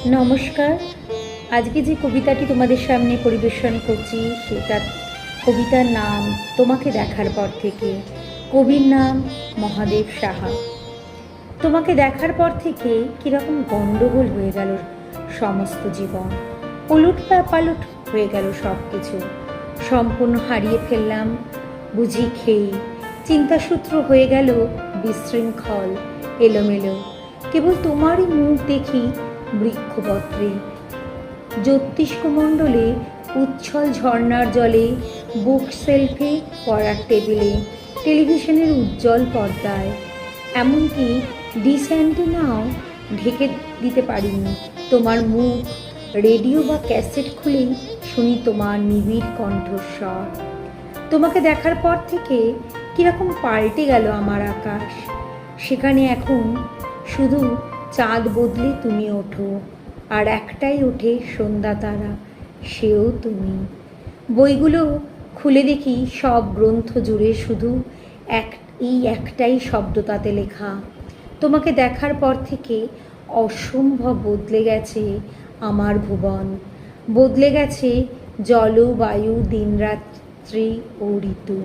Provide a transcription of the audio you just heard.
নমস্কার। আজকে যে কবিতাটি তোমাদের সামনে পরিবেশন করছি সেটা কবিতার নাম তোমাকে দেখার পর থেকে। কবির নাম মহাদেব সাহা। তোমাকে দেখার পর থেকে কীরকম গণ্ডগোল হয়ে গেল সমস্ত জীবন, ওলট পালট হয়ে গেল সব কিছু, সম্পূর্ণ হারিয়ে ফেললাম বুঝি খেয়ে। চিন্তাসূত্র হয়ে গেল বিশৃঙ্খল, এলোমেলো। কেবল তোমারই মুখ দেখি বৃক্ষপত্রে, জ্যোতিষ্কমণ্ডলে, উচ্ছল ঝর্ণার জলে, বুক সেলফে, পড়ার টেবিলে, টেলিভিশনের উজ্জ্বল পর্দায়। এমনকি ডিশ অ্যান্টেনাও ঢেকে দিতে পারিনি তোমার মুখ। রেডিও বা ক্যাসেট খুলেই শুনি তোমার নিবিড় কণ্ঠস্বর। তোমাকে দেখার পর থেকে কীরকম পাল্টে গেল আমার আকাশ। সেখানে এখন শুধু চাঁদ বদলে তুমি ওঠো, আর একটাই ওঠে সন্ধ্যা তারা, সেও তুমি। বইগুলো খুলে দেখি সব গ্রন্থ জুড়ে শুধু এই একটাই শব্দ তাতে লেখা। তোমাকে দেখার পর থেকে অসম্ভব বদলে গেছে আমার ভুবন, বদলে গেছে জলবায়ু, দিনরাত্রি ও ঋতু।